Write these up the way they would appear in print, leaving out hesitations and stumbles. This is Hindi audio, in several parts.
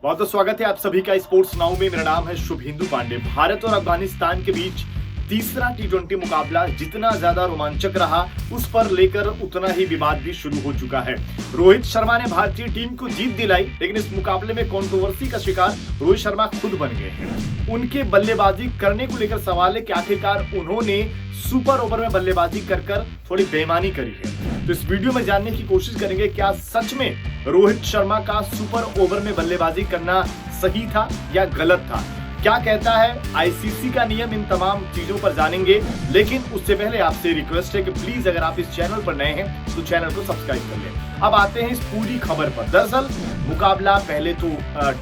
बहुत बहुत स्वागत है आप सभी का स्पोर्ट्स नाउ में। मेरा नाम है शुभेंदु पांडे। भारत और अफगानिस्तान के बीच तीसरा टी20 मुकाबला जितना ज्यादा रोमांचक रहा, उस पर लेकर उतना ही विवाद भी शुरू हो चुका है। रोहित शर्मा ने भारतीय टीम को जीत दिलाई, लेकिन इस मुकाबले में कंट्रोवर्सी का शिकार रोहित शर्मा खुद बन गए हैं। उनके बल्लेबाजी करने को लेकर सवाल है कि आखिरकार उन्होंने सुपर ओवर में बल्लेबाजी कर थोड़ी बेईमानी करी है। तो इस वीडियो में जानने की कोशिश करेंगे क्या सच में रोहित शर्मा का सुपर ओवर में बल्लेबाजी करना सही था या गलत था। क्या कहता है आईसीसी का नियम, इन तमाम चीजों पर जानेंगे। लेकिन उससे पहले आपसे रिक्वेस्ट है कि प्लीज अगर आप इस चैनल पर नए हैं तो चैनल को सब्सक्राइब कर लें। अब आते हैं इस पूरी खबर पर। दरअसल मुकाबला पहले तो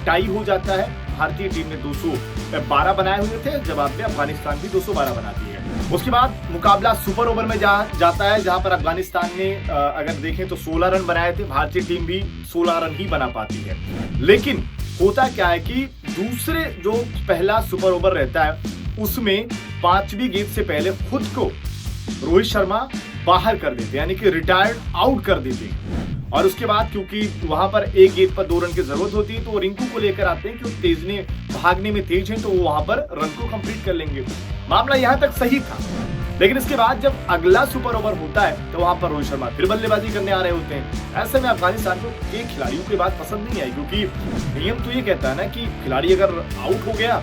टाई हो जाता है। भारतीय टीम ने 212 बनाए हुए थे, जवाब में अफगानिस्तान भी 212 बनाती है। उसके बाद मुकाबला सुपर ओवर में जाता है, जहां पर अफगानिस्तान ने अगर देखें तो 16 रन बनाए थे। भारतीय टीम भी 16 रन ही बना पाती है। लेकिन होता क्या है कि दूसरे जो पहला सुपर ओवर रहता है उसमें 5वीं गेंद से पहले खुद को रोहित शर्मा बाहर कर देते, यानी कि रिटायर्ड आउट कर देते। और उसके बाद क्योंकि वहां पर एक गेंद पर 2 रन की जरूरत होती है, तो वो रिंकू को लेकर आते हैं कि भागने में तेज हैं, तो वो वहां पर रन को कंप्लीट कर लेंगे। मामला यहां तक सही था, लेकिन इसके बाद जब अगला सुपर ओवर होता है तो वहां पर रोहित शर्मा फिर बल्लेबाजी करने आ रहे होते हैं। ऐसे में अफगानिस्तान को के खिलाड़ियों की बात पसंद नहीं आई, क्योंकि नियम तो ये कहता है ना कि खिलाड़ी अगर आउट हो गया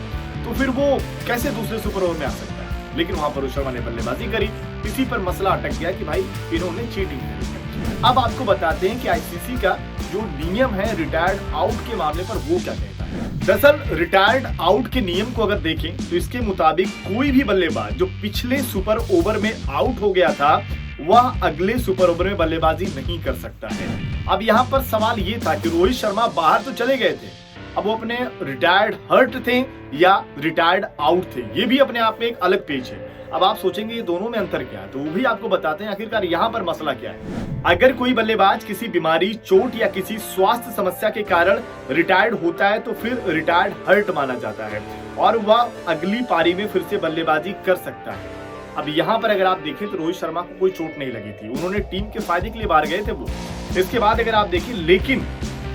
तो फिर वो कैसे दूसरे सुपर ओवर में आ सकता है। लेकिन वहां पर रोहित शर्मा ने बल्लेबाजी करी, इसी पर मसला अटक गया कि भाई इन्होंने चीटिंग करी है। अब आपको बताते हैं कि आईसीसी का जो नियम है रिटायर्ड आउट के मामले पर वो क्या कहता है। दरअसल रिटायर्ड आउट के नियम को अगर देखें तो इसके मुताबिक कोई भी बल्लेबाज जो पिछले सुपर ओवर में आउट हो गया था वह अगले सुपर ओवर में बल्लेबाजी नहीं कर सकता है। अब यहाँ पर सवाल ये था कि रोहित शर्मा बाहर तो चले गए थे, अब वो अपने रिटायर्ड हर्ट थे या रिटायर्ड आउट थे, ये भी अपने आप में एक अलग पेज है। अब आप सोचेंगे ये दोनों में अंतर क्या है, तो वो भी आपको बताते हैं आखिरकार यहाँ पर मसला क्या है। अगर कोई बल्लेबाज किसी बीमारी, चोट या किसी स्वास्थ्य समस्या के कारण रिटायर्ड होता है तो फिर रिटायर्ड हर्ट माना जाता है और वह अगली पारी में फिर से बल्लेबाजी कर सकता है। अब यहाँ पर अगर आप देखें तो रोहित शर्मा को कोई चोट नहीं लगी थी, उन्होंने टीम के फायदे के लिए बाहर गए थे वो। इसके बाद अगर आप देखें, लेकिन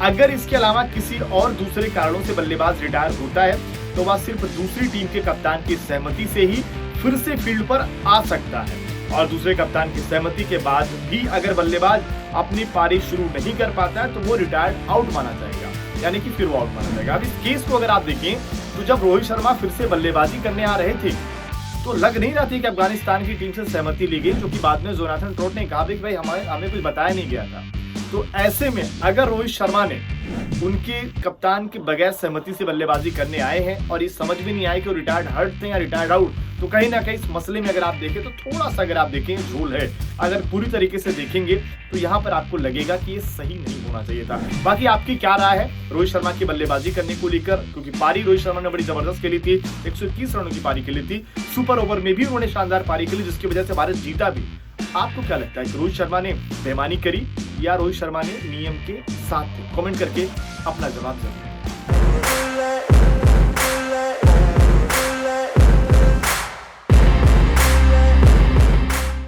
अगर इसके अलावा किसी और दूसरे कारणों से बल्लेबाज रिटायर होता है तो वह सिर्फ दूसरी टीम के कप्तान की सहमति से ही फिर से फील्ड पर आ सकता है। और दूसरे कप्तान की सहमति के बाद भी अगर बल्लेबाज अपनी पारी शुरू नहीं कर पाता है तो वो रिटायर्ड आउट माना जाएगा, यानी कि फिर वो आउट माना जाएगा। अब इस केस को अगर आप देखें तो जब रोहित शर्मा फिर से बल्लेबाजी करने आ रहे थे तो लग नहीं रहा था कि अफगानिस्तान की टीम से सहमति ली गई, क्योंकि बाद में जोनाथन ट्रोट ने कहा कि भाई हमें कुछ बताया नहीं गया था। तो ऐसे में अगर रोहित शर्मा ने उनके कप्तान के बगैर सहमति से बल्लेबाजी करने आए हैं और ये समझ भी नहीं आए कि वो रिटायर्ड हर्ट थे या रिटायर्ड आउट, तो कहीं ना कहीं इस मसले में अगर आप देखें तो थोड़ा सा अगर आप देखें झोल है। अगर पूरी तरीके से देखेंगे तो यहाँ पर आपको लगेगा कि ये सही नहीं होना चाहिए था। बाकी आपकी क्या राय है रोहित शर्मा की बल्लेबाजी करने को लेकर, क्योंकि पारी रोहित शर्मा ने बड़ी जबरदस्त खेली थी, 121 रनों की पारी खेली थी। सुपर ओवर में भी उन्होंने शानदार पारी खेली, जिसकी वजह से भारत जीता भी। आपको क्या लगता है कि रोहित शर्मा ने बेईमानी करी या रोहित शर्मा ने नियम के साथ थे? कमेंट करके अपना जवाब जरूर